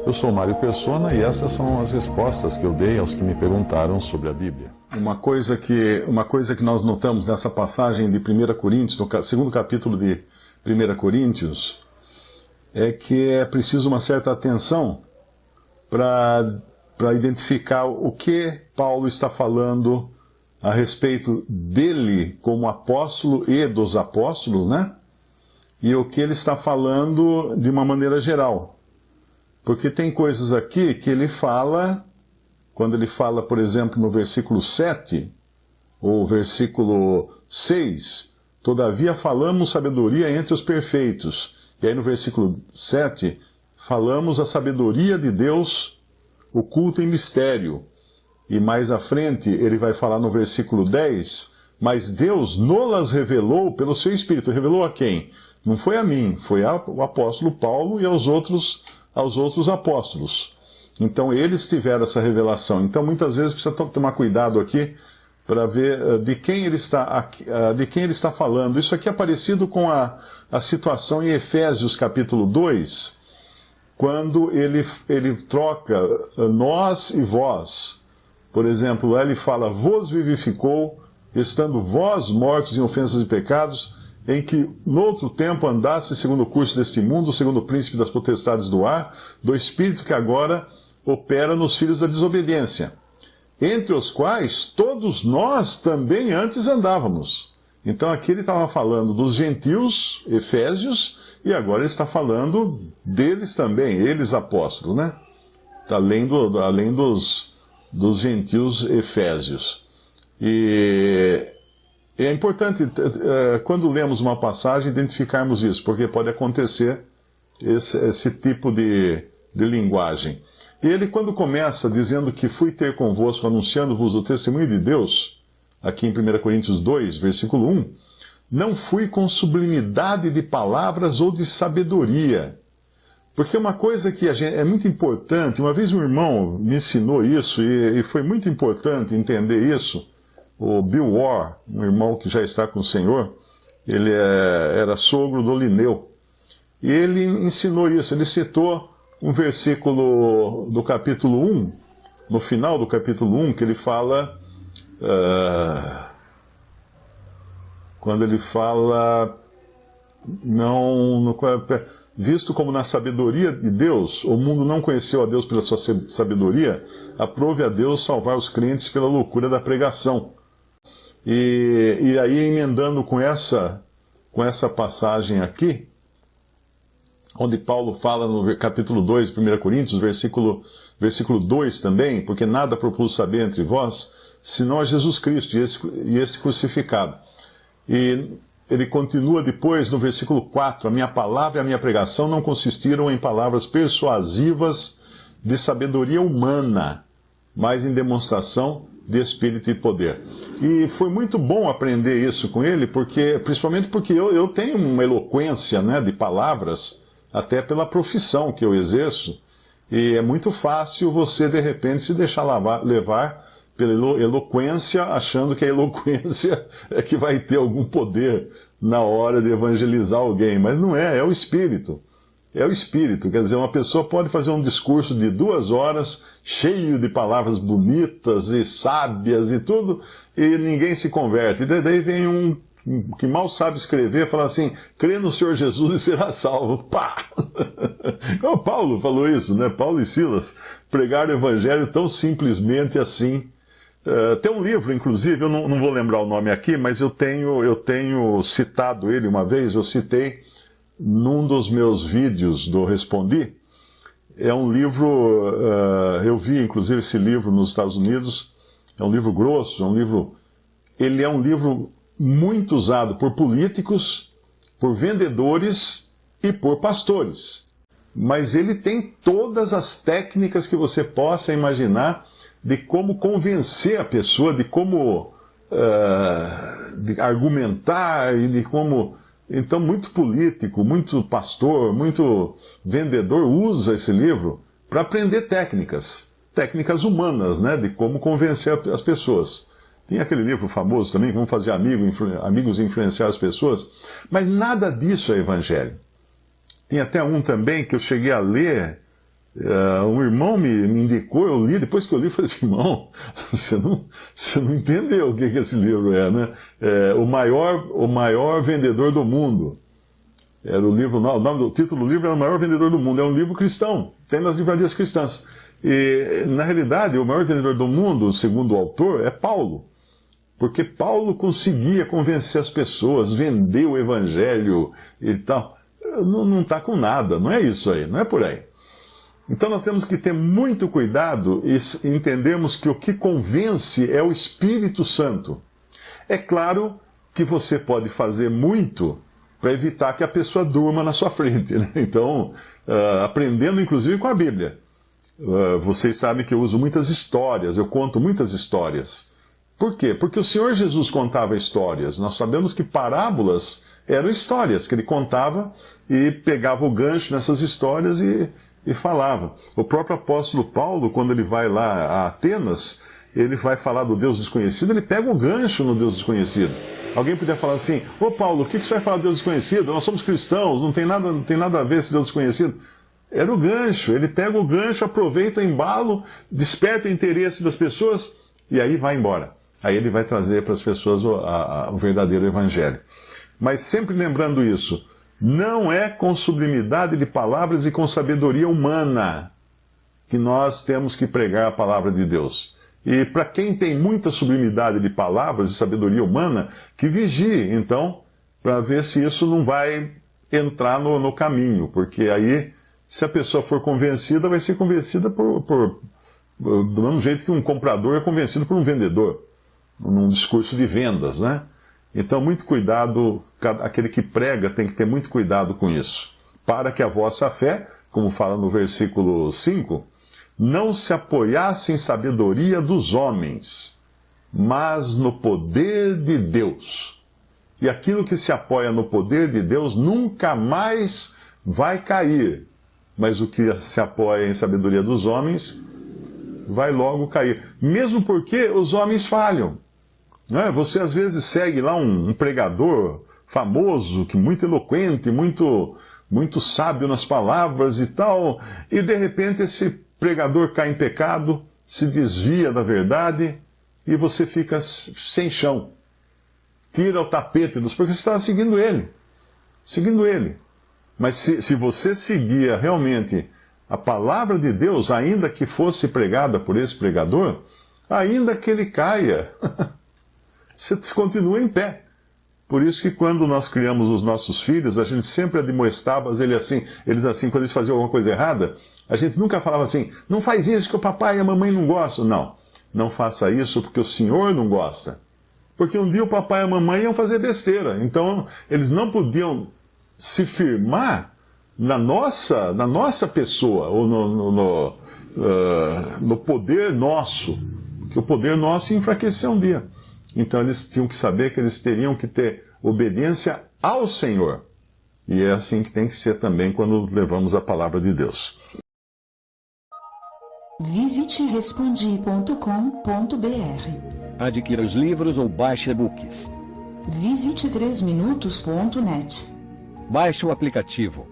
Eu sou Mário Persona e essas são as respostas que eu dei aos que me perguntaram sobre a Bíblia. Uma coisa que nós notamos nessa passagem de 1 Coríntios, no segundo capítulo de 1 Coríntios, é que é preciso uma certa atenção para identificar o que Paulo está falando a respeito dele como apóstolo e dos apóstolos, né? E o que ele está falando de uma maneira geral. Porque tem coisas aqui que ele fala, quando ele fala, por exemplo, no versículo 7, ou versículo 6, todavia falamos sabedoria entre os perfeitos. E aí no versículo 7, falamos a sabedoria de Deus oculta em mistério. E mais à frente, ele vai falar no versículo 10, mas Deus nolas revelou pelo seu Espírito. Revelou a quem? Não foi a mim, foi ao apóstolo Paulo e aos outros apóstolos. Então eles tiveram essa revelação. Então muitas vezes precisa tomar cuidado aqui para ver de quem ele está falando. Isso aqui é parecido com a situação em Efésios capítulo 2, quando ele troca nós e vós. Por exemplo, lá ele fala, vos vivificou, estando vós mortos em ofensas e pecados, em que noutro tempo andasse segundo o curso deste mundo, segundo o príncipe das potestades do ar, do espírito que agora opera nos filhos da desobediência, entre os quais todos nós também antes andávamos. Então aqui ele estava falando dos gentios, efésios, e agora ele está falando deles também, eles apóstolos, né? Além dos gentios efésios. E é importante, quando lemos uma passagem, identificarmos isso, porque pode acontecer esse tipo de linguagem. E ele, quando começa dizendo que fui ter convosco, anunciando-vos o testemunho de Deus, aqui em 1 Coríntios 2, versículo 1, não fui com sublimidade de palavras ou de sabedoria. Porque uma coisa que é muito importante, uma vez um irmão me ensinou isso, e foi muito importante entender isso. O Bill Ward, um irmão que já está com o Senhor, ele era sogro do Lineu. E ele ensinou isso, ele citou um versículo do capítulo 1, no final do capítulo 1, que ele fala, quando ele fala, visto como na sabedoria de Deus, o mundo não conheceu a Deus pela sua sabedoria, aprove a Deus salvar os crentes pela loucura da pregação. E aí, emendando com essa passagem aqui, onde Paulo fala no capítulo 2 de 1 Coríntios, versículo 2 também, porque nada propus saber entre vós, senão a Jesus Cristo e esse crucificado. E ele continua depois no versículo 4, a minha palavra e a minha pregação não consistiram em palavras persuasivas de sabedoria humana, mas em demonstração de espírito e poder. E foi muito bom aprender isso com ele, principalmente porque eu tenho uma eloquência, né, de palavras, até pela profissão que eu exerço, e é muito fácil você, de repente, se deixar levar pela eloquência, achando que a eloquência é que vai ter algum poder na hora de evangelizar alguém, mas não é o Espírito. É o Espírito, quer dizer, uma pessoa pode fazer um discurso de 2 horas, cheio de palavras bonitas e sábias e tudo, e ninguém se converte. E daí vem um que mal sabe escrever, fala assim, crê no Senhor Jesus e será salvo. Pá! O Paulo falou isso, né? Paulo e Silas pregaram o evangelho tão simplesmente assim. Tem um livro, inclusive, eu não vou lembrar o nome aqui, mas eu tenho citado ele uma vez, eu citei num dos meus vídeos do Respondi. É um livro, eu vi inclusive esse livro nos Estados Unidos, é um livro grosso, ele é um livro muito usado por políticos, por vendedores e por pastores. Mas ele tem todas as técnicas que você possa imaginar de como convencer a pessoa, de como de argumentar e de como... Então, muito político, muito pastor, muito vendedor usa esse livro para aprender técnicas humanas, né, de como convencer as pessoas. Tinha aquele livro famoso também, Como Fazer Amigos e Influenciar as Pessoas, mas nada disso é evangelho. Tem até um também que eu cheguei a ler, um irmão me indicou, eu li, depois que eu li, eu falei assim, irmão, você não entendeu o que esse livro é, né? O maior vendedor do mundo. Era o livro, o título do livro é O Maior Vendedor do Mundo. É um livro cristão, tem nas livrarias cristãs. E, na realidade, o maior vendedor do mundo, segundo o autor, é Paulo. Porque Paulo conseguia convencer as pessoas, vender o evangelho e tal. Não está com nada, não é isso aí, não é por aí. Então nós temos que ter muito cuidado e entendermos que o que convence é o Espírito Santo. É claro que você pode fazer muito para evitar que a pessoa durma na sua frente, né? Então, aprendendo inclusive com a Bíblia. Vocês sabem que eu uso muitas histórias, eu conto muitas histórias. Por quê? Porque o Senhor Jesus contava histórias. Nós sabemos que parábolas eram histórias que ele contava e pegava o gancho nessas histórias e falava. O próprio apóstolo Paulo, quando ele vai lá a Atenas, ele vai falar do Deus desconhecido, ele pega o gancho no Deus desconhecido. Alguém podia falar assim, ô Paulo, o que você vai falar do Deus desconhecido? Nós somos cristãos, não tem nada a ver esse Deus desconhecido. Era o gancho, ele pega o gancho, aproveita o embalo, desperta o interesse das pessoas e aí vai embora. Aí ele vai trazer para as pessoas o verdadeiro evangelho. Mas sempre lembrando isso, não é com sublimidade de palavras e com sabedoria humana que nós temos que pregar a palavra de Deus. E para quem tem muita sublimidade de palavras e sabedoria humana, que vigie, então, para ver se isso não vai entrar no caminho. Porque aí, se a pessoa for convencida, vai ser convencida do mesmo jeito que um comprador é convencido por um vendedor, num discurso de vendas, né? Então, muito cuidado, aquele que prega tem que ter muito cuidado com isso. Para que a vossa fé, como fala no versículo 5, não se apoiasse em sabedoria dos homens, mas no poder de Deus. E aquilo que se apoia no poder de Deus nunca mais vai cair. Mas o que se apoia em sabedoria dos homens vai logo cair. Mesmo porque os homens falham. Você às vezes segue lá um pregador famoso, que muito eloquente, muito sábio nas palavras e tal, e de repente esse pregador cai em pecado, se desvia da verdade e você fica sem chão. Tira o tapete porque você estava seguindo ele. Seguindo ele. Mas se você seguia realmente a palavra de Deus, ainda que fosse pregada por esse pregador, ainda que ele caia, você continua em pé. Por isso que quando nós criamos os nossos filhos, a gente sempre admoestava eles assim, quando eles faziam alguma coisa errada, a gente nunca falava assim, não faz isso que o papai e a mamãe não gostam. Não, não faça isso porque o Senhor não gosta. Porque um dia o papai e a mamãe iam fazer besteira. Então, eles não podiam se firmar na nossa pessoa, ou no poder nosso. Porque o poder nosso ia enfraquecer um dia. Então eles tinham que saber que eles teriam que ter obediência ao Senhor. E é assim que tem que ser também quando levamos a palavra de Deus. Visite respondi.com.br. Adquira os livros ou baixe e-books. Visite 3minutos.net. Baixe o aplicativo.